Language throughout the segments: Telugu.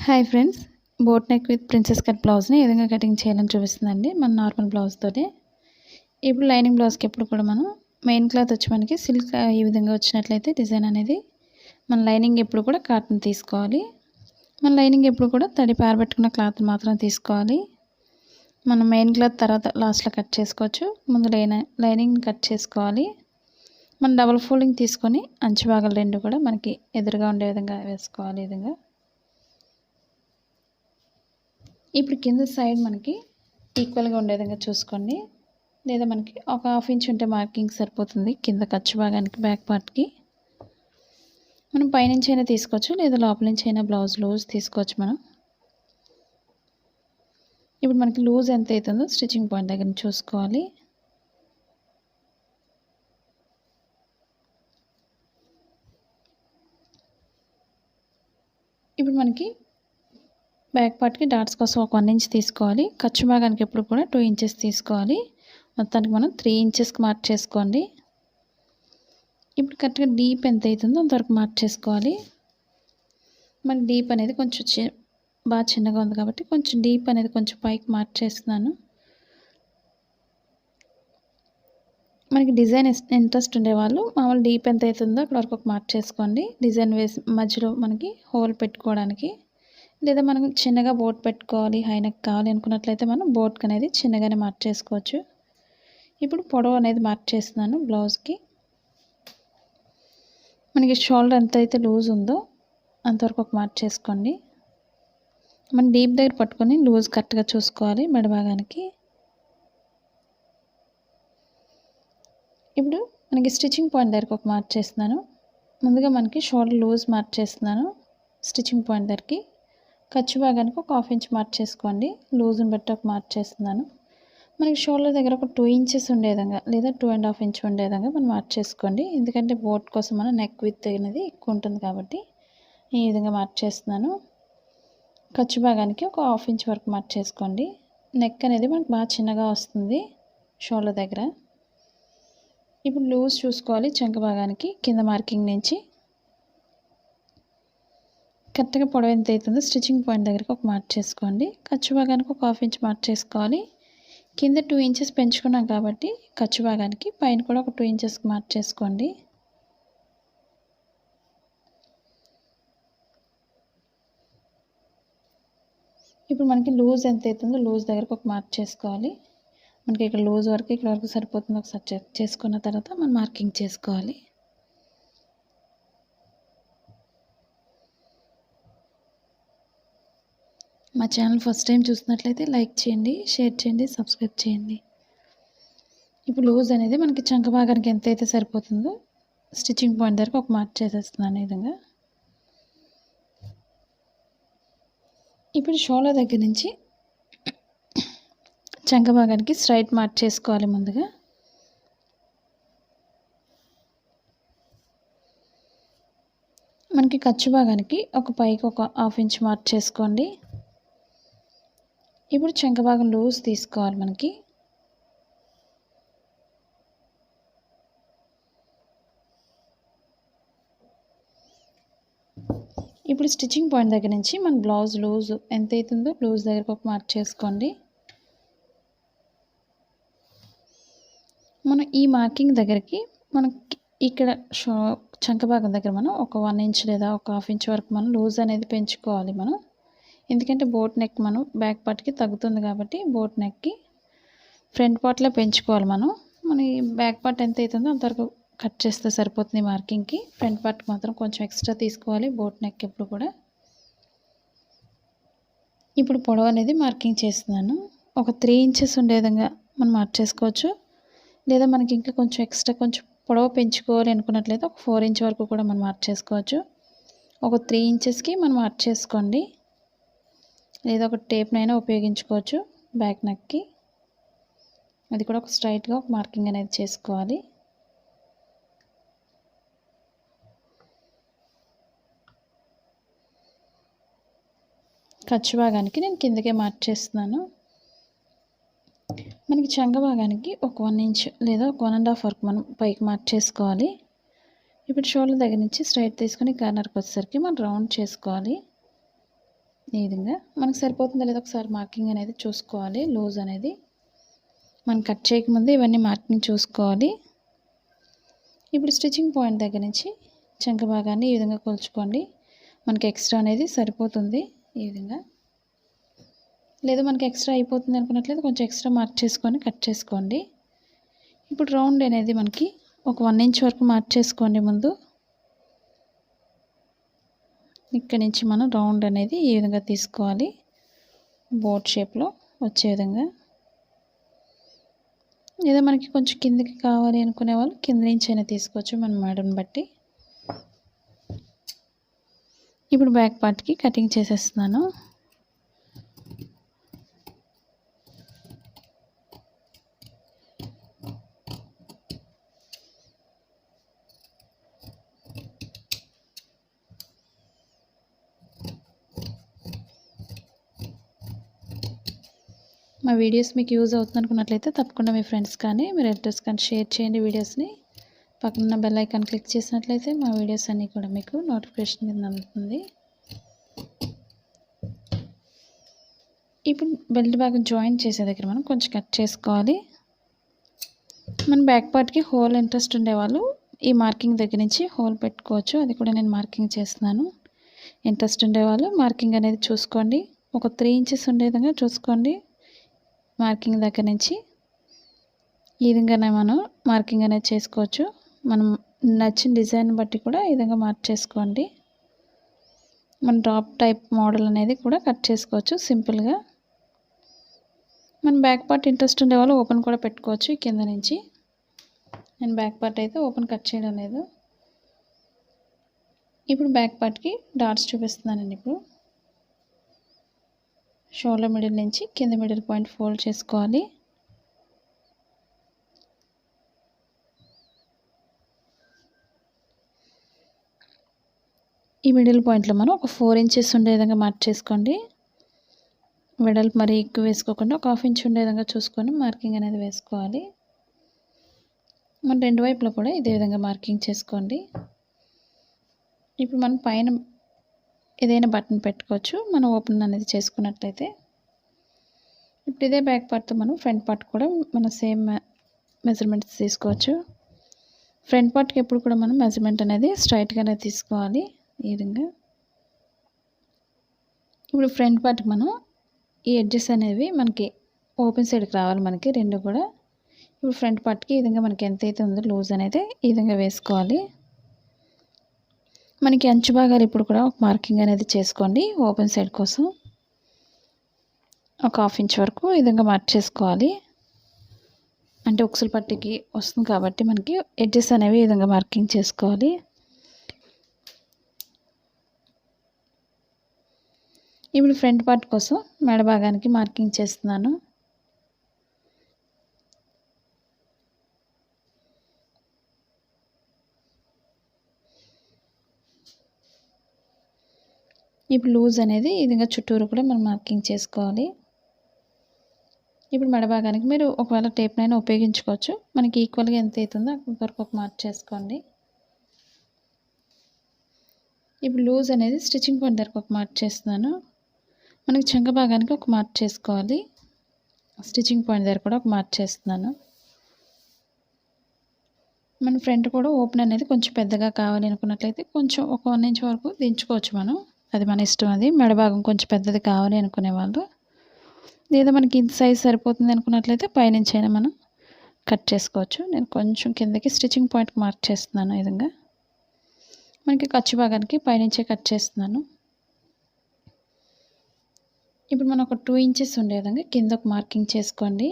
Hi friends, boat neck with princess cut బ్లౌజ్ని ఏ విధంగా కటింగ్ చేయాలని చూపిస్తుందండి మన నార్మల్ బ్లౌజ్తోనే. ఇప్పుడు లైనింగ్ బ్లౌజ్కి ఎప్పుడు కూడా మనం మెయిన్ క్లాత్ వచ్చి మనకి సిల్క్ ఈ విధంగా వచ్చినట్లయితే డిజైన్ అనేది మన లైనింగ్ ఎప్పుడు కూడా కాటన్ తీసుకోవాలి. మన లైనింగ్ ఎప్పుడు కూడా తడి పారబెట్టుకున్న క్లాత్ మాత్రం తీసుకోవాలి. మనం మెయిన్ క్లాత్ తర్వాత లాస్ట్లో కట్ చేసుకోవచ్చు. ముందు లైనింగ్ కట్ చేసుకోవాలి. మనం డబుల్ ఫోల్డింగ్ తీసుకొని అంచు భాగాలు రెండు కూడా మనకి ఎదురుగా ఉండే విధంగా వేసుకోవాలి. ఈ విధంగా ఇప్పుడు కింద సైడ్ మనకి ఈక్వల్గా ఉండే విధంగా చూసుకోండి. లేదా మనకి ఒక హాఫ్ ఇంచ్ ఉంటే మార్కింగ్ సరిపోతుంది. కింద ఖర్చు భాగానికి బ్యాక్ పార్ట్కి మనం పైనుంచి అయినా తీసుకోవచ్చు, లేదా లోపల నుంచి అయినా బ్లౌజ్ లూజ్ తీసుకోవచ్చు మనం. ఇప్పుడు మనకి లూజ్ ఎంత అవుతుందో స్టిచ్చింగ్ పాయింట్ దగ్గర చూసుకోవాలి. ఇప్పుడు మనకి బ్యాక్ పార్ట్కి డాట్స్ కోసం ఒక 1 ఇంచ్ తీసుకోవాలి. ఖర్చు భాగానికి ఎప్పుడు కూడా 2 ఇంచెస్ తీసుకోవాలి. మొత్తానికి మనం 3 ఇంచెస్కి మార్క్ చేసుకోండి. ఇప్పుడు కరెక్ట్గా డీప్ ఎంత అవుతుందో అంతవరకు మార్క్ చేసుకోవాలి. మనకి డీప్ అనేది కొంచెం బాగా చిన్నగా ఉంది కాబట్టి కొంచెం డీప్ అనేది కొంచెం పైకి మార్క్ చేస్తున్నాను. మనకి డిజైన్ ఇంట్రెస్ట్ ఉండేవాళ్ళు మామూలు డీప్ ఎంత అవుతుందో అక్కడ వరకు ఒక మార్క్ చేసుకోండి. డిజైన్ వేసి మధ్యలో మనకి హోల్ పెట్టుకోవడానికి, లేదా మనం చిన్నగా బోట్ పెట్టుకోవాలి, హైనెక్ కావాలి అనుకున్నట్లయితే మనం బోట్కి అనేది చిన్నగానే మార్క్ చేసుకోవచ్చు. ఇప్పుడు పొడవు అనేది మార్క్ చేస్తున్నాను. బ్లౌజ్కి మనకి షోల్డర్ ఎంత అయితే లూజ్ ఉందో అంతవరకు ఒక మార్క్ చేసుకోండి. మనం డీప్ దగ్గర పట్టుకొని లూజ్ కరెక్ట్గా చూసుకోవాలి మెడ భాగానికి. ఇప్పుడు మనకి స్టిచ్చింగ్ పాయింట్ దగ్గరకు ఒక మార్క్ చేస్తున్నాను. ముందుగా మనకి షోల్డర్ లూజ్ మార్క్ చేస్తున్నాను. స్టిచ్చింగ్ పాయింట్ దగ్గరికి ఖర్చు భాగానికి ఒక హాఫ్ ఇంచ్ మార్క్ చేసుకోండి. లూజ్ని బట్టి ఒక మార్క్ చేస్తున్నాను. మనకి షోల్డర్ దగ్గర ఒక 2 ఇంచెస్ ఉండే విధంగా, లేదా 2.5 ఇంచ్ ఉండే విధంగా మనం మార్క్ చేసుకోండి. ఎందుకంటే బోట్ కోసం మనం నెక్ విత్ అనేది ఎక్కువ ఉంటుంది కాబట్టి ఈ విధంగా మార్క్ చేస్తున్నాను. ఖర్చు భాగానికి ఒక హాఫ్ ఇంచ్ వరకు మార్క్ చేసుకోండి. నెక్ అనేది మనకు బాగా చిన్నగా వస్తుంది షోల్డర్ దగ్గర. ఇప్పుడు లూజ్ చూసుకోవాలి. చంక భాగానికి కింద మార్కింగ్ నుంచి కరెక్ట్గా పొడవు ఎంత అవుతుందో స్టిచ్చింగ్ పాయింట్ దగ్గరికి ఒక మార్క్ చేసుకోండి. ఖర్చు భాగానికి ఒక హాఫ్ ఇంచ్ మార్క్ చేసుకోవాలి. కింద 2 ఇంచెస్ పెంచుకున్నాం కాబట్టి ఖర్చు భాగానికి పైన కూడా ఒక 2 ఇంచెస్కి మార్క్ చేసుకోండి. ఇప్పుడు మనకి లూజ్ ఎంత అవుతుందో లూజ్ దగ్గరకు ఒక మార్క్ చేసుకోవాలి. మనకి ఇక్కడ లూజ్ వరకు ఇక్కడ వరకు సరిపోతుందో ఒకసారి చెక్ చేసుకున్న తర్వాత మనం మార్కింగ్ చేసుకోవాలి. మా ఛానల్ ఫస్ట్ టైం చూసినట్లయితే లైక్ చేయండి, షేర్ చేయండి, సబ్స్క్రైబ్ చేయండి. ఇప్పుడు లూజ్ అనేది మనకి చంక భాగానికి ఎంత అయితే సరిపోతుందో స్టిచ్చింగ్ పాయింట్ దగ్గర ఒక మార్క్ చేసేస్తున్నాను ఈ విధంగా. ఇప్పుడు షోల్డర్ దగ్గర నుంచి చంక భాగానికి స్ట్రైట్ మార్క్ చేసుకోవాలి. ముందుగా మనకి ఖర్చు భాగానికి ఒక పైకి ఒక హాఫ్ ఇంచ్ మార్క్ చేసుకోండి. ఇప్పుడు చంక భాగం లూజ్ తీసుకోవాలి మనకి. ఇప్పుడు స్టిచ్చింగ్ పాయింట్ దగ్గర నుంచి మన బ్లౌజ్ లూజ్ ఎంత అవుతుందో లూజ్ దగ్గరకు ఒక మార్క్ చేసుకోండి. మనం ఈ మార్కింగ్ దగ్గరికి మనకి ఇక్కడ చంక భాగం దగ్గర మనం ఒక 1 ఇంచ్ లేదా ఒక హాఫ్ ఇంచ్ వరకు మనం లూజ్ అనేది పెంచుకోవాలి మనం. ఎందుకంటే బోట్ నెక్ మనం బ్యాక్ పార్ట్కి తగ్గుతుంది కాబట్టి బోట్ నెక్కి ఫ్రంట్ పార్ట్లో పెంచుకోవాలి మనం. మన ఈ బ్యాక్ పార్ట్ ఎంత అవుతుందో అంతవరకు కట్ చేస్తే సరిపోతుంది మార్కింగ్కి. ఫ్రంట్ పార్ట్ మాత్రం కొంచెం ఎక్స్ట్రా తీసుకోవాలి బోట్ నెక్ ఎప్పుడు కూడా. ఇప్పుడు పొడవు అనేది మార్కింగ్ చేస్తున్నాను. ఒక 3 ఇంచెస్ ఉండే విధంగా మనం మార్క్ చేసుకోవచ్చు, లేదా మనకి ఇంకా కొంచెం ఎక్స్ట్రా కొంచెం పొడవు పెంచుకోవాలి అనుకున్నట్లయితే ఒక 4 ఇంచ్ వరకు కూడా మనం మార్క్ చేసుకోవచ్చు. ఒక 3 ఇంచెస్కి మనం మార్క్ చేసుకోండి, లేదా ఒక టేప్నైనా ఉపయోగించుకోవచ్చు బ్యాక్ నెక్కి. అది కూడా ఒక స్ట్రైట్గా ఒక మార్కింగ్ అనేది చేసుకోవాలి. ఖర్చు భాగానికి నేను కిందకే మార్క్ చేస్తున్నాను. మనకి చంక భాగానికి ఒక 1 ఇంచ్ లేదా ఒక 1.5 వరకు మనం పైకి మార్క్ చేసుకోవాలి. ఇప్పుడు షోల్డర్ దగ్గర నుంచి స్ట్రైట్ తీసుకొని కార్నర్కి వచ్చేసరికి మనం రౌండ్ చేసుకోవాలి. ఈ విధంగా మనకు సరిపోతుందో లేదో ఒకసారి మార్కింగ్ అనేది చూసుకోవాలి. లూజ్ అనేది మనం కట్ చేయకముందే ఇవన్నీ మార్కింగ్ చూసుకోవాలి. ఇప్పుడు స్టిచ్చింగ్ పాయింట్ దగ్గర నుంచి చంక భాగాన్ని ఈ విధంగా కొలుచుకోండి. మనకి ఎక్స్ట్రా అనేది సరిపోతుంది ఈ విధంగా. లేదా మనకి ఎక్స్ట్రా అయిపోతుంది అనుకున్నట్లయితే కొంచెం ఎక్స్ట్రా మార్క్ చేసుకొని కట్ చేసుకోండి. ఇప్పుడు రౌండ్ అనేది మనకి ఒక 1 ఇంచ్ వరకు మార్క్ చేసుకోండి. ముందు ఇక్కడ నుంచి మనం రౌండ్ అనేది ఈ విధంగా తీసుకోవాలి. బోట్ షేప్లో వచ్చే విధంగా. లేదా మనకి కొంచెం కిందకి కావాలి అనుకునే వాళ్ళు కింద నుంచి అయినా తీసుకోవచ్చు మన మెడని బట్టి. ఇప్పుడు బ్యాక్ పార్ట్కి కటింగ్ చేసేస్తున్నాను. మా వీడియోస్ మీకు యూజ్ అవుతుంది అనుకున్నట్లయితే తప్పకుండా మీ ఫ్రెండ్స్ కానీ మీ రిలేటివ్స్ కానీ షేర్ చేయండి వీడియోస్ని. పక్కన బెల్ ఐకాన్ క్లిక్ చేసినట్లయితే మా వీడియోస్ అన్నీ కూడా మీకు నోటిఫికేషన్ కింద అందుతుంది. ఇప్పుడు బెల్ట్ భాగం జాయిన్ చేసే దగ్గర మనం కొంచెం కట్ చేసుకోవాలి. మన బ్యాక్ పార్ట్కి హోల్ ఇంట్రెస్ట్ ఉండేవాళ్ళు ఈ మార్కింగ్ దగ్గర నుంచి హోల్ పెట్టుకోవచ్చు. అది కూడా నేను మార్కింగ్ చేస్తున్నాను. ఇంట్రెస్ట్ ఉండేవాళ్ళు మార్కింగ్ అనేది చూసుకోండి. ఒక 3 ఇంచెస్ ఉండే విధంగా చూసుకోండి. మార్కింగ్ దగ్గర నుంచి ఈ విధంగానే మనం మార్కింగ్ అనేది చేసుకోవచ్చు. మనం నచ్చిన డిజైన్ బట్టి కూడా ఈ విధంగా మార్క్ చేసుకోండి. మన డ్రాప్ టైప్ మోడల్ అనేది కూడా కట్ చేసుకోవచ్చు సింపుల్గా. మన బ్యాక్ పార్ట్ ఇంట్రెస్ట్ ఉండే వాళ్ళు ఓపెన్ కూడా పెట్టుకోవచ్చు కింద నుంచి. నేను బ్యాక్ పార్ట్ అయితే ఓపెన్ కట్ చేయడం లేదు. ఇప్పుడు బ్యాక్ పార్ట్కి డాట్స్ చూపిస్తున్నానండి. ఇప్పుడు షోల్డర్ మిడిల్ నుంచి కింద మిడిల్ పాయింట్ ఫోల్డ్ చేసుకోవాలి. ఈ మిడిల్ పాయింట్లో మనం ఒక 4 ఇంచెస్ ఉండే విధంగా మార్క్ చేసుకోండి. వెడల్పు మరీ ఎక్కువ వేసుకోకుండా ఒక 1/2 ఇంచ్ ఉండే విధంగా చూసుకొని మార్కింగ్ అనేది వేసుకోవాలి. మన 2 వైపులా కూడా ఇదే విధంగా మార్కింగ్ చేసుకోండి. ఇప్పుడు మనం పైన ఏదైనా బటన్ పెట్టుకోవచ్చు మనం ఓపెన్ అనేది చేసుకున్నట్లయితే. ఇప్పుడు ఇదే బ్యాక్ పార్ట్తో మనం ఫ్రంట్ పార్ట్ కూడా మన సేమ్ మెజర్మెంట్స్ తీసుకోవచ్చు. ఫ్రంట్ పార్ట్కి ఎప్పుడు కూడా మనం మెజర్మెంట్ అనేది స్ట్రైట్గానే తీసుకోవాలి ఈ విధంగా. ఇప్పుడు ఫ్రంట్ పార్ట్కి మనం ఈ ఎడ్జెస్ అనేవి మనకి ఓపెన్ సైడ్కి రావాలి మనకి 2 కూడా. ఇప్పుడు ఫ్రంట్ పార్ట్కి ఈ విధంగా మనకి ఎంతైతే ఉందో లూజ్ అనేది ఈ విధంగా వేసుకోవాలి. మనకి అంచు భాగాలు ఇప్పుడు కూడా ఒక మార్కింగ్ అనేది చేసుకోండి ఓపెన్ సైడ్ కోసం. ఒక 1/2 ఇంచ్ వరకు ఈ విధంగా మార్క్ చేసుకోవాలి. అంటే ఉక్సుల పట్టికి వస్తుంది కాబట్టి మనకి ఎడ్జెస్ అనేవి ఈ విధంగా మార్కింగ్ చేసుకోవాలి. ఇప్పుడు ఫ్రంట్ పార్ట్ కోసం మెడ భాగానికి మార్కింగ్ చేస్తున్నాను. ఇప్పుడు లూజ్ అనేది ఈ విధంగా చుట్టూరు కూడా మనం మార్కింగ్ చేసుకోవాలి. ఇప్పుడు మెడ భాగానికి మీరు ఒకవేళ టేప్నైనా ఉపయోగించుకోవచ్చు. మనకి ఈక్వల్గా ఎంత అవుతుందో అక్కడి వరకు ఒక మార్క్ చేసుకోండి. ఇప్పుడు లూజ్ అనేది స్టిచ్చింగ్ పాయింట్ దగ్గరకు ఒక మార్క్ చేస్తున్నాను. మనకి చంక భాగానికి ఒక మార్క్ చేసుకోవాలి. స్టిచ్చింగ్ పాయింట్ దగ్గర కూడా ఒక మార్క్ చేస్తున్నాను. మన ఫ్రంట్ కూడా ఓపెన్ అనేది కొంచెం పెద్దగా కావాలి అనుకున్నట్లయితే కొంచెం ఒక 1 ఇంచ్ వరకు దించుకోవచ్చు మనం. అది మన ఇష్టం. అది మెడ భాగం కొంచెం పెద్దది కావాలి అనుకునే వాళ్ళు. లేదా మనకి ఇంత సైజ్ సరిపోతుంది అనుకున్నట్లయితే పైనుంచి అయినా మనం కట్ చేసుకోవచ్చు. నేను కొంచెం కిందకి స్టిచ్చింగ్ పాయింట్కి మార్క్ చేస్తున్నాను ఈ విధంగా. మనకి ఖర్చు భాగానికి పైనుంచే కట్ చేస్తున్నాను. ఇప్పుడు మనం ఒక 2 ఇంచెస్ ఉండే విధంగా కింద ఒక మార్కింగ్ చేసుకోండి.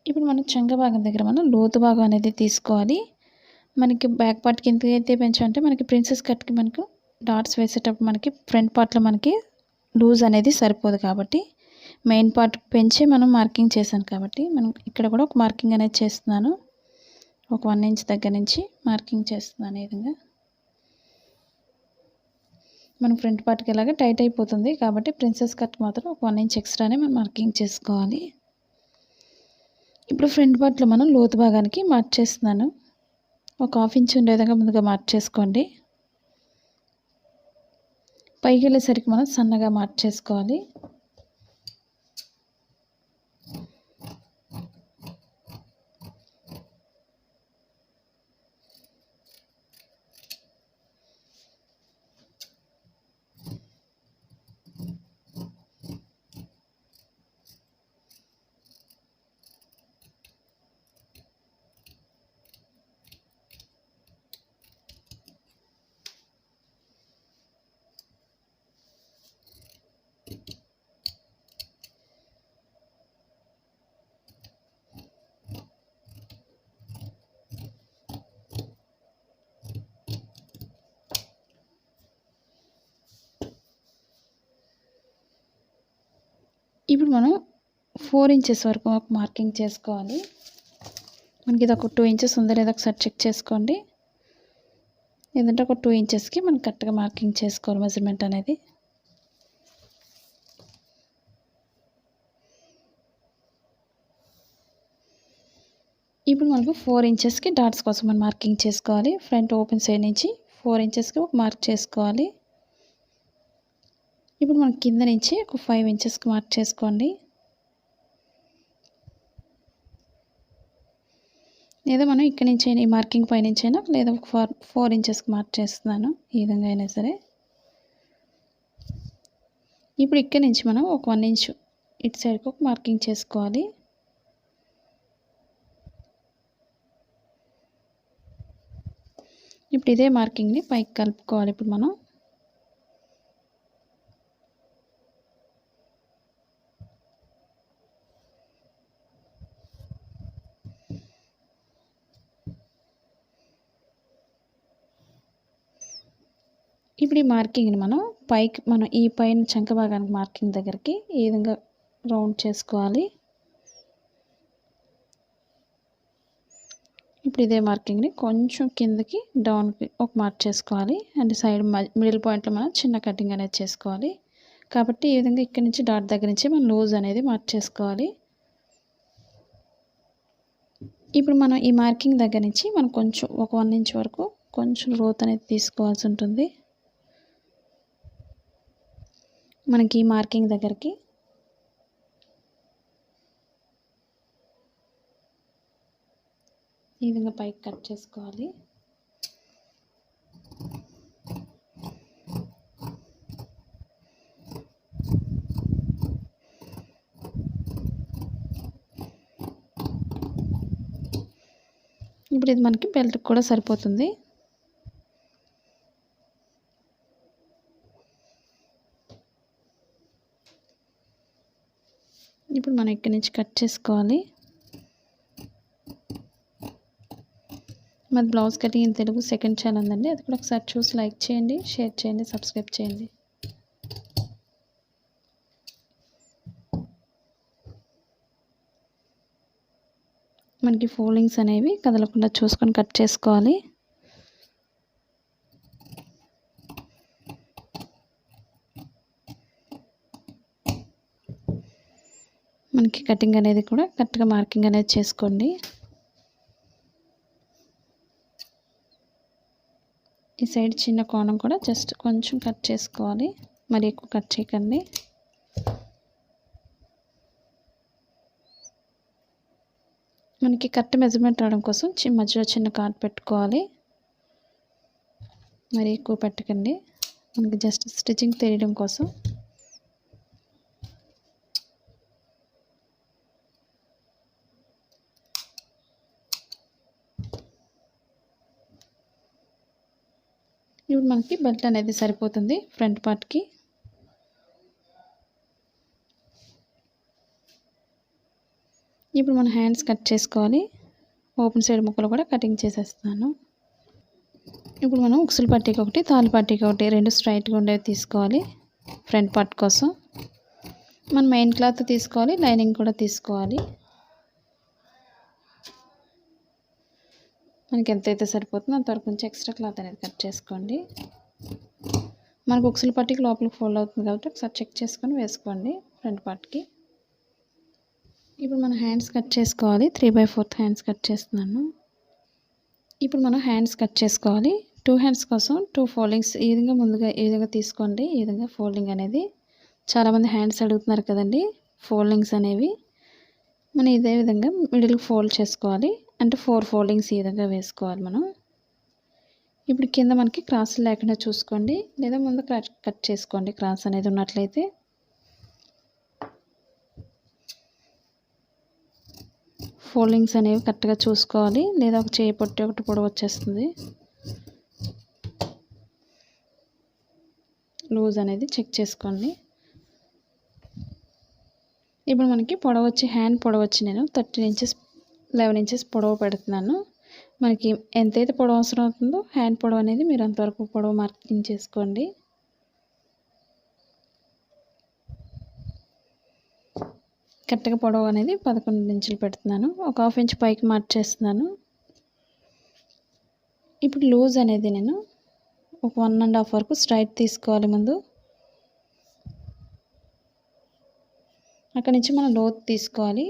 ఇప్పుడు మనం చంక భాగం దగ్గర మనం లోతు భాగం అనేది తీసుకోవాలి. మనకి బ్యాక్ పార్ట్కి ఎంతైతే పెంచాలంటే మనకి ప్రిన్సెస్ కట్కి మనకు డాట్స్ వేసేటప్పుడు మనకి ఫ్రంట్ పార్ట్లో మనకి లూజ్ అనేది సరిపోదు కాబట్టి మెయిన్ పార్ట్ పెంచి మనం మార్కింగ్ చేశాను కాబట్టి మనం ఇక్కడ కూడా ఒక మార్కింగ్ అనేది చేస్తున్నాను. ఒక 1 ఇంచ్ దగ్గర నుంచి మార్కింగ్ చేస్తున్నాను ఈ విధంగా. మనం ఫ్రంట్ పార్ట్కి ఇలాగా టైట్ అయిపోతుంది కాబట్టి ప్రిన్సెస్ కట్ మాత్రం ఒక 1 ఇంచ్ ఎక్స్ట్రానే మనం మార్కింగ్ చేసుకోవాలి. ఇప్పుడు ఫ్రంట్ పార్ట్‌లో మనం లోతు భాగానికి మార్చేస్తున్నాను. ఒక హాఫ్ ఇంచ్ ఉండే విధంగా ముందుగా మార్చేసుకోండి. పైకెళ్ళేసరికి మనం సన్నగా మార్చేసుకోవాలి. ఇప్పుడు మనం 4 ఇంచెస్ వరకు ఒక మార్కింగ్ చేసుకోవాలి. మనకి ఇది ఒక 2 ఇంచెస్ ఉందో లేదో ఒకసారి చెక్ చేసుకోండి. లేదంటే ఒక 2 ఇంచెస్‌కి మనం కరెక్ట్‌గా మార్కింగ్ చేసుకోవాలి మెజర్మెంట్ అనేది. ఇప్పుడు మనకు 4 ఇంచెస్‌కి డాట్స్ కోసం మనం మార్కింగ్ చేసుకోవాలి. ఫ్రంట్ ఓపెన్ సైడ్ నుంచి 4 ఇంచెస్‌కి ఒక మార్క్ చేసుకోవాలి. ఇప్పుడు మనం కింద నుంచి ఒక 5 ఇంచెస్‌కి మార్క్ చేసుకోండి. లేదా మనం ఇక్కడి నుంచైనా ఈ మార్కింగ్ పైనుంచైనా లేదా ఒక 4 ఇంచెస్‌కి మార్క్ చేస్తున్నాను. ఈ విధంగా అయినా సరే. ఇప్పుడు ఇక్కడి నుంచి మనం ఒక 1 ఇంచ్ ఇటు సైడ్‌కి ఒక మార్కింగ్ చేసుకోవాలి. ఇప్పుడు ఇదే మార్కింగ్‌ని పైకి కలుపుకోవాలి ఇప్పుడు మనం. ఇప్పుడు ఈ మార్కింగ్‌ని మనం పైకి మనం ఈ పైన చంక భాగానికి మార్కింగ్ దగ్గరికి ఈ విధంగా రౌండ్ చేసుకోవాలి. ఇప్పుడు ఇదే మార్కింగ్‌ని కొంచెం కిందకి డౌన్‌కి ఒక మార్క్ చేసుకోవాలి. అండ్ సైడ్ మిడిల్ పాయింట్‌లో మనం చిన్న కటింగ్ అనేది చేసుకోవాలి. కాబట్టి ఈ విధంగా ఇక్కడి నుంచి డాట్ దగ్గర నుంచి మనం లూజ్ అనేది మార్క్ చేసుకోవాలి. ఇప్పుడు మనం ఈ మార్కింగ్ దగ్గర నుంచి మనం కొంచెం ఒక 1 ఇంచ్ వరకు కొంచెం లోతు అనేది తీసుకోవాల్సి ఉంటుంది. మనకి ఈ మార్కింగ్ దగ్గరికి ఈ విధంగా పైకి కట్ చేసుకోవాలి. ఇప్పుడు ఇది మనకి బెల్ట్‌కి కూడా సరిపోతుంది. ఇప్పుడు మనం ఇక్కడి నుంచి కట్ చేసుకోవాలి. మరి blouse cutting in Telugu second channel ఉందండి. అది కూడా ఒకసారి చూసి లైక్ చేయండి, షేర్ చేయండి, సబ్స్క్రైబ్ చేయండి. మనకి ఫోల్డింగ్స్ అనేవి కదలకుండా చూసుకొని కట్ చేసుకోవాలి. మనకి కటింగ్ అనేది కూడా కరెక్ట్‌గా మార్కింగ్ అనేది చేసుకోండి. ఈ సైడ్ చిన్న కోణం కూడా జస్ట్ కొంచెం కట్ చేసుకోవాలి. మరి ఎక్కువ కట్ చేయకండి. మనకి కరెక్ట్ మెజర్మెంట్ రావడం కోసం మధ్యలో చిన్న కార్డ్ పెట్టుకోవాలి. మరి ఎక్కువ పెట్టకండి. మనకి జస్ట్ స్టిచ్చింగ్ తెలియడం కోసం. ఇప్పుడు మనకి బెల్ట్ అనేది సరిపోతుంది ఫ్రంట్ పార్ట్‌కి. ఇప్పుడు మనం హ్యాండ్స్ కట్ చేసుకోవాలి. ఓపెన్ సైడ్ ముక్కలు కూడా కటింగ్ చేసేస్తున్నాను. ఇప్పుడు మనం ఉక్సులు పట్టీకి ఒకటి, తాళ్ళు పట్టీకి ఒకటి 2 స్ట్రైట్‌గా ఉండేవి తీసుకోవాలి ఫ్రంట్ పార్ట్ కోసం. మనం మెయిన్ క్లాత్ తీసుకోవాలి, లైనింగ్ కూడా తీసుకోవాలి. మనకి ఎంతైతే సరిపోతుందో అంతవరకు నుంచి ఎక్స్ట్రా క్లాత్ అనేది కట్ చేసుకోండి. మనకు ఉక్సులు పట్టీకి లోపలికి ఫోల్డ్ అవుతుంది కాబట్టి ఒకసారి చెక్ చేసుకొని వేసుకోండి ఫ్రంట్ పార్ట్‌కి. ఇప్పుడు మనం హ్యాండ్స్ కట్ చేసుకోవాలి. 3/4 హ్యాండ్స్ కట్ చేస్తున్నాను. ఇప్పుడు మనం హ్యాండ్స్ కట్ చేసుకోవాలి. 2 హ్యాండ్స్ కోసం 2 ఫోల్డింగ్స్ ఈ విధంగా ముందుగా ఈ విధంగా తీసుకోండి. ఈ విధంగా ఫోల్డింగ్ అనేది చాలామంది హ్యాండ్స్ అడుగుతున్నారు కదండి, ఫోల్డింగ్స్ అనేవి మనం ఇదే విధంగా మిడిల్ ఫోల్డ్ చేసుకోవాలి. అంటే 4 ఫోల్డింగ్స్ ఈ విధంగా వేసుకోవాలి మనం. ఇప్పుడు కింద మనకి క్రాస్ లేకుండా చూసుకోండి, లేదా ముందు కట్ చేసుకోండి క్రాస్ అనేది ఉన్నట్లయితే. ఫోల్డింగ్స్ అనేవి కరెక్ట్గా చూసుకోవాలి, లేదా ఒక చేయి పొట్టి ఒకటి పొడవు వచ్చేస్తుంది. లూజ్ అనేది చెక్ చేసుకోండి. ఇప్పుడు మనకి పొడవు వచ్చి హ్యాండ్ పొడవు వచ్చి నేను 13 ఇంచెస్ 11 ఇంచెస్ పొడవు పెడుతున్నాను. మనకి ఎంతైతే పొడవు అవసరం అవుతుందో హ్యాండ్ పొడవు అనేది మీరు అంతవరకు పొడవు మార్కింగ్ చేసుకోండి. కరెక్ట్గా పొడవు అనేది 11 ఇంచులు పెడుతున్నాను. ఒక 1/2 ఇంచ్ పైకి మార్చేస్తున్నాను. ఇప్పుడు లూజ్ అనేది నేను ఒక 1.5 వరకు స్ట్రైట్ తీసుకోవాలి ముందు. అక్కడి నుంచి మనం లోతు తీసుకోవాలి.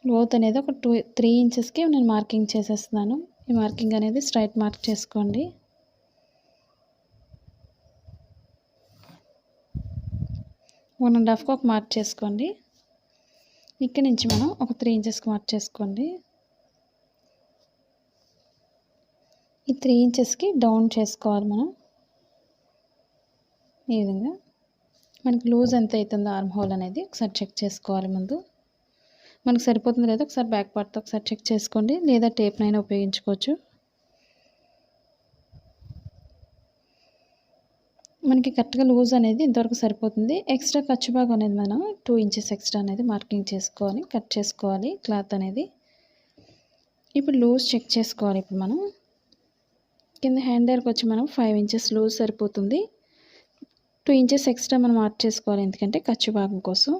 లోతు అనేది ఒక 3 ఇంచెస్కి నేను మార్కింగ్ చేసేస్తున్నాను. ఈ మార్కింగ్ అనేది స్ట్రైట్ మార్క్ చేసుకోండి. వన్ అండ్ హాఫ్కి ఒక మార్క్ చేసుకోండి. ఇక్కడి నుంచి మనం ఒక 3 ఇంచెస్కి మార్క్ చేసుకోండి. ఈ 3 ఇంచెస్కి డౌన్ చేసుకోవాలి మనం. ఈ విధంగా మనకి లూజ్ ఎంత అవుతుందో ఆర్మ్ హోల్ అనేది ఒకసారి చెక్ చేసుకోవాలి ముందు. మనకు సరిపోతుందో లేదో ఒకసారి బ్యాక్ పార్ట్తో ఒకసారి చెక్ చేసుకోండి, లేదా టేప్నైనా ఉపయోగించుకోవచ్చు. మనకి కరెక్ట్గా లూజ్ అనేది ఇంతవరకు సరిపోతుంది. ఎక్స్ట్రా ఖర్చు భాగం అనేది మనం 2 ఇంచెస్ ఎక్స్ట్రా అనేది మార్కింగ్ చేసుకోవాలి, కట్ చేసుకోవాలి క్లాత్ అనేది. ఇప్పుడు లూజ్ చెక్ చేసుకోవాలి. ఇప్పుడు మనం కింద హ్యాండ్ దగ్గరకు వచ్చి మనం 5 ఇంచెస్ లూజ్ సరిపోతుంది. 2 ఇంచెస్ ఎక్స్ట్రా మనం మార్క్ చేసుకోవాలి, ఎందుకంటే ఖర్చు భాగం కోసం.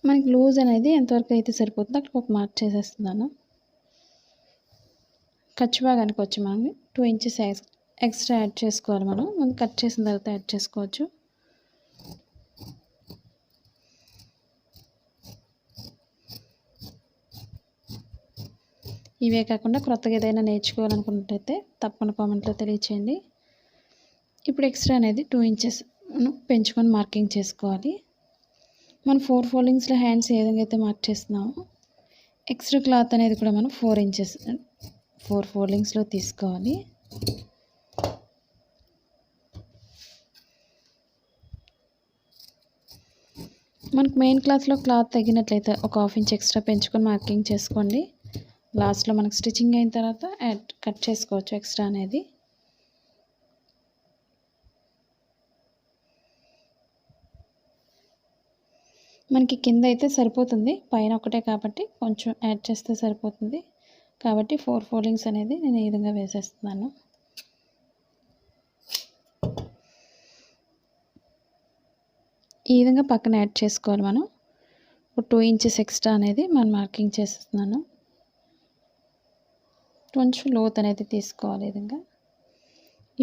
మనకి లూజ్ అనేది ఎంతవరకు అయితే సరిపోతుందో అక్కడ ఒక మార్క్ చేసేస్తున్నాను. ఖర్చు భాగానికి వచ్చి మనం 2 ఇంచెస్ ఎక్స్ట్రా యాడ్ చేసుకోవాలి. మనం ముందు కట్ చేసిన తర్వాత యాడ్ చేసుకోవచ్చు. ఇవే కాకుండా కొత్తగా ఏదైనా నేర్చుకోవాలనుకున్నట్టయితే తప్పకుండా కామెంట్లో తెలియచేయండి. ఇప్పుడు ఎక్స్ట్రా అనేది 2 ఇంచెస్ పెంచుకొని మార్కింగ్ చేసుకోవాలి. మనం 4 ఫోల్డింగ్స్లో హ్యాండ్స్ ఏ విధంగా అయితే మార్క్ చేస్తున్నామో ఎక్స్ట్రా క్లాత్ అనేది కూడా మనం 4 ఇంచెస్ 4 ఫోల్డింగ్స్లో తీసుకోవాలి. మనకు మెయిన్ క్లాత్లో క్లాత్ తగ్గినట్లయితే ఒక 1/2 ఇంచ్ ఎక్స్ట్రా పెంచుకొని మార్కింగ్ చేసుకోండి. లాస్ట్లో మనకు స్టిచ్చింగ్ అయిన తర్వాత కట్ చేసుకోవచ్చు ఎక్స్ట్రా అనేది. మనకి కింద అయితే సరిపోతుంది, పైన ఒకటే కాబట్టి కొంచెం యాడ్ చేస్తే సరిపోతుంది. కాబట్టి 4 ఫోల్డింగ్స్ అనేది నేను ఈ విధంగా వేసేస్తున్నాను. ఈ విధంగా పక్కన యాడ్ చేసుకోవాలి మనం. 2 ఇంచెస్ ఎక్స్ట్రా అనేది మనం మార్కింగ్ చేస్తున్నాను. కొంచెం లోత్ అనేది తీసుకోవాలి ఈ విధంగా.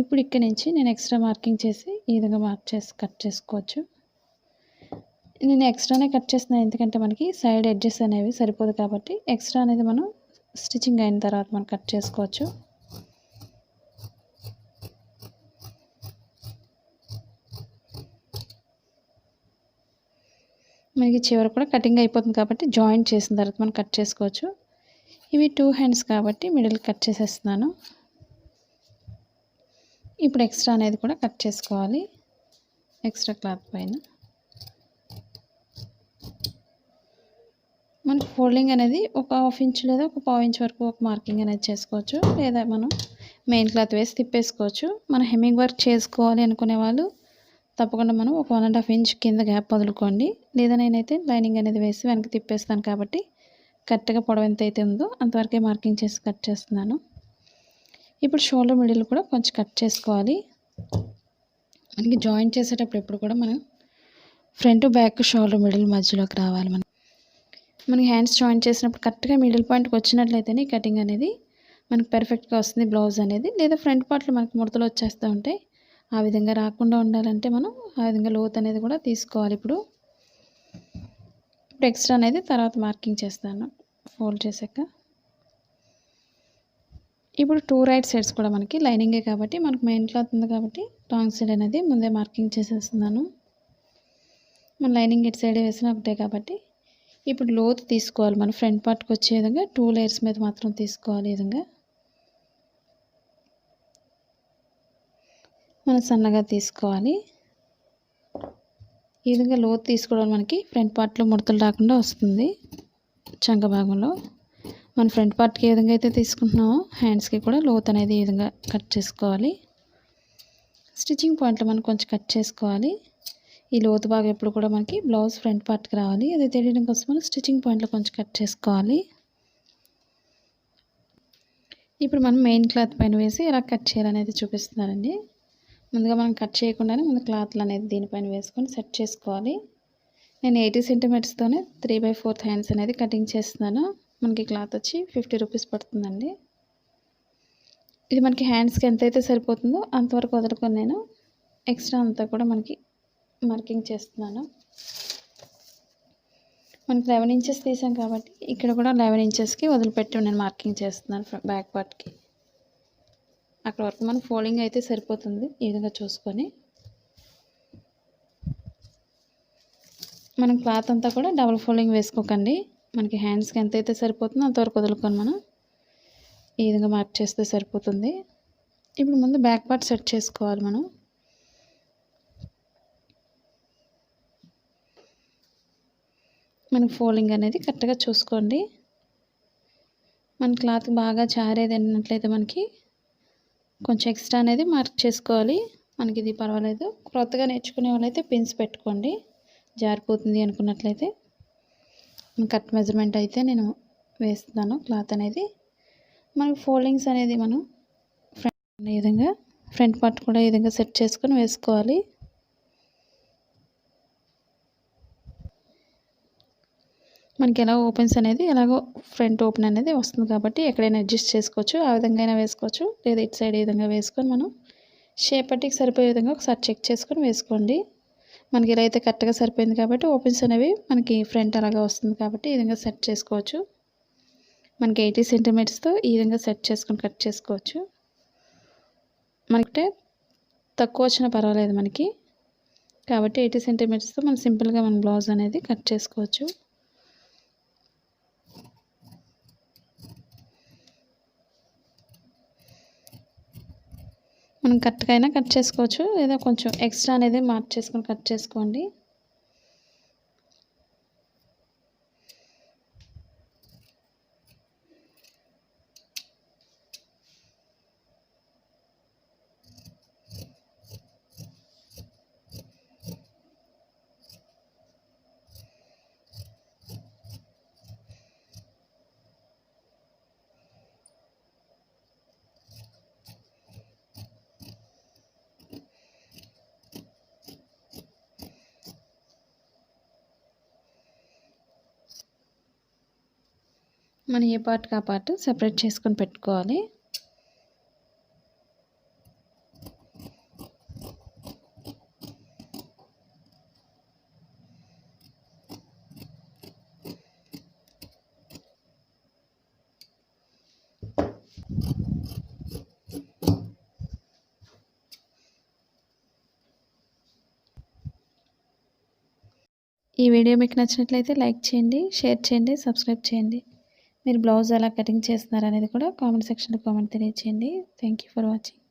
ఇప్పుడు ఇక్కడ నుంచి నేను ఎక్స్ట్రా మార్కింగ్ చేసి ఈ విధంగా కట్ చేసుకోవచ్చు. నేను ఎక్స్ట్రానే కట్ చేస్తున్నాను, ఎందుకంటే మనకి సైడ్ ఎడ్జెస్ అనేవి సరిపోదు కాబట్టి ఎక్స్ట్రా అనేది మనం స్టిచ్చింగ్ అయిన తర్వాత మనం కట్ చేసుకోవచ్చు. మనకి చివరి కూడా కటింగ్ అయిపోతుంది కాబట్టి జాయింట్ చేసిన తర్వాత మనం కట్ చేసుకోవచ్చు. ఇవి 2 హ్యాండ్స్ కాబట్టి మిడిల్ కట్ చేసేస్తున్నాను. ఇప్పుడు ఎక్స్ట్రా అనేది కూడా కట్ చేసుకోవాలి ఎక్స్ట్రా క్లాత్ పైన. మనకి ఫోల్డింగ్ అనేది ఒక 1/2 ఇంచ్ లేదా ఒక 1/4 ఇంచ్ వరకు ఒక మార్కింగ్ అనేది చేసుకోవచ్చు, లేదా మనం మెయిన్ క్లాత్ వేసి తిప్పేసుకోవచ్చు. మనం హెమ్మింగ్ వర్క్ చేసుకోవాలి అనుకునే వాళ్ళు తప్పకుండా మనం ఒక 1.5 ఇంచ్ కింద గ్యాప్ వదులుకోండి, లేదా నేనైతే లైనింగ్ అనేది వేసి వెనక్కి తిప్పేస్తాను కాబట్టి కరెక్ట్గా పొడవు ఎంత అయితే ఉందో అంతవరకే మార్కింగ్ చేసి కట్ చేస్తున్నాను. ఇప్పుడు షోల్డర్ మిడిల్ కూడా కొంచెం కట్ చేసుకోవాలి. మనకి జాయింట్ చేసేటప్పుడు ఎప్పుడు కూడా మనం ఫ్రంట్ బ్యాక్ షోల్డర్ మిడిల్ మధ్యలోకి రావాలి. మనకి హ్యాండ్స్ జాయింట్ చేసినప్పుడు కరెక్ట్గా మిడిల్ పాయింట్కి వచ్చినట్లయితేనే కటింగ్ అనేది మనకి పర్ఫెక్ట్గా వస్తుంది బ్లౌజ్ అనేది. లేదా ఫ్రంట్ పార్ట్లో మనకి ముడతలు వచ్చేస్తూ ఉంటాయి, ఆ విధంగా రాకుండా ఉండాలంటే మనం ఆ విధంగా లోతు అనేది కూడా తీసుకోవాలి. ఇప్పుడు ఎక్స్ట్రా అనేది తర్వాత మార్కింగ్ చేస్తాను ఫోల్డ్ చేశాక. ఇప్పుడు 2 రైట్ సైడ్స్ కూడా మనకి లైనింగే కాబట్టి మనకు మెయిన్ క్లాత్ ఉంది కాబట్టి రాంగ్ సైడ్ అనేది ముందే మార్కింగ్ చేసేస్తున్నాను. మన లైనింగ్ ఇటు సైడే వేసిన ఒకటే కాబట్టి ఇప్పుడు లోతు తీసుకోవాలి. మన ఫ్రంట్ పార్ట్కి వచ్చే విధంగా 2 లేయర్స్ మీద మాత్రం తీసుకోవాలి. ఈ విధంగా మనం సన్నగా తీసుకోవాలి. ఈ విధంగా లోతు తీసుకోవడం మనకి ఫ్రంట్ పార్ట్లో ముడతలు రాకుండా వస్తుంది. చంక భాగంలో మన ఫ్రంట్ పార్ట్కి ఏ విధంగా అయితే తీసుకుంటున్నామో హ్యాండ్స్కి కూడా లోతు అనేది ఈ విధంగా కట్ చేసుకోవాలి. స్టిచ్చింగ్ పాయింట్లో మనం కొంచెం కట్ చేసుకోవాలి. ఈ లోతు భాగం ఎప్పుడు కూడా మనకి బ్లౌజ్ ఫ్రంట్ పార్ట్కి రావాలి. అది తెలియడం కోసం మనం స్టిచ్చింగ్ పాయింట్లో కొంచెం కట్ చేసుకోవాలి. ఇప్పుడు మనం మెయిన్ క్లాత్ పైన వేసి ఎలా కట్ చేయాలనేది చూపిస్తున్నానండి. ముందుగా మనం కట్ చేయకుండానే ముందు క్లాత్లు అనేది దీనిపైన వేసుకొని సెట్ చేసుకోవాలి. నేను 80 సెంటీమీటర్స్తోనే 3/4 హ్యాండ్స్ అనేది కటింగ్ చేస్తున్నాను. మనకి క్లాత్ వచ్చి 50 రూపీస్ పడుతుందండి. ఇది మనకి హ్యాండ్స్కి ఎంతైతే సరిపోతుందో అంతవరకు వదులుకొని నేను ఎక్స్ట్రా అంతా కూడా మనకి మార్కింగ్ చేస్తున్నాను. మనకి 11 ఇంచెస్ తీసాం కాబట్టి ఇక్కడ కూడా 11 ఇంచెస్కి వదిలిపెట్టి నేను మార్కింగ్ చేస్తున్నాను బ్యాక్ పార్ట్కి. అక్కడ వరకు మనం ఫోల్డింగ్ అయితే సరిపోతుంది. ఈ విధంగా చూసుకొని మనం క్లాత్ అంతా కూడా డబుల్ ఫోల్డింగ్ వేసుకోకండి. మనకి హ్యాండ్స్కి ఎంతైతే సరిపోతుందో అంతవరకు వదులుకొని మనం ఈ విధంగా మార్క్ చేస్తే సరిపోతుంది. ఇప్పుడు ముందు బ్యాక్ పార్ట్ సెట్ చేసుకోవాలి. మనకి ఫోల్డింగ్ అనేది కరెక్ట్గా చూసుకోండి. మన క్లాత్ బాగా జారేది అన్నట్లయితే మనకి కొంచెం ఎక్స్ట్రా అనేది మార్క్ చేసుకోవాలి. మనకి ఇది పర్వాలేదు. కొత్తగా నేర్చుకునే వాళ్ళైతే పిన్స్ పెట్టుకోండి. జారిపోతుంది అనుకున్నట్లయితే కట్ మెజర్మెంట్ అయితే నేను వేస్తున్నాను. క్లాత్ అనేది మనకి ఫోల్డింగ్స్ అనేది మనం ఈ విధంగా ఫ్రంట్ పార్ట్ కూడా ఈ విధంగా సెట్ చేసుకొని వేసుకోవాలి. మనకి ఎలా ఓపెన్స్ అనేది ఎలాగో ఫ్రంట్ ఓపెన్ అనేది వస్తుంది కాబట్టి ఎక్కడైనా అడ్జస్ట్ చేసుకోవచ్చు. ఆ విధంగా అయినా వేసుకోవచ్చు. లేదా ఇటు సైడ్ ఈ విధంగా వేసుకొని మనం షేప్ పట్టికి సరిపోయే విధంగా ఒకసారి చెక్ చేసుకొని వేసుకోండి. మనకి ఇలా అయితే కరెక్ట్గా సరిపోయింది కాబట్టి ఓపెన్స్ అనేవి మనకి ఫ్రంట్ అలాగా వస్తుంది కాబట్టి ఈ విధంగా సెట్ చేసుకోవచ్చు. మనకి 80 సెంటీమీటర్స్తో ఈ విధంగా సెట్ చేసుకొని కట్ చేసుకోవచ్చు. మనకి తక్కువ వచ్చినా పర్వాలేదు మనకి కాబట్టి 80 సెంటీమీటర్స్తో మనం సింపుల్గా మన బ్లౌజ్ అనేది కట్ చేసుకోవచ్చు. మనం కరెక్ట్గా అయినా కట్ చేసుకోవచ్చు. లేదా కొంచెం ఎక్స్ట్రా అనేది మార్క్ చేసుకొని కట్ చేసుకోండి. మనం ఏ పార్ట్కి ఆ పార్ట్ సెపరేట్ చేసుకొని పెట్టుకోవాలి. ఈ వీడియో మీకు నచ్చినట్లయితే లైక్ చేయండి, షేర్ చేయండి, సబ్స్క్రైబ్ చేయండి. మీరు బ్లౌజ్ ఎలా కటింగ్ చేస్తున్నారు అనేది కూడా కామెంట్ సెక్షన్లో కామెంట్ తెలియచేయండి. Thank you for watching.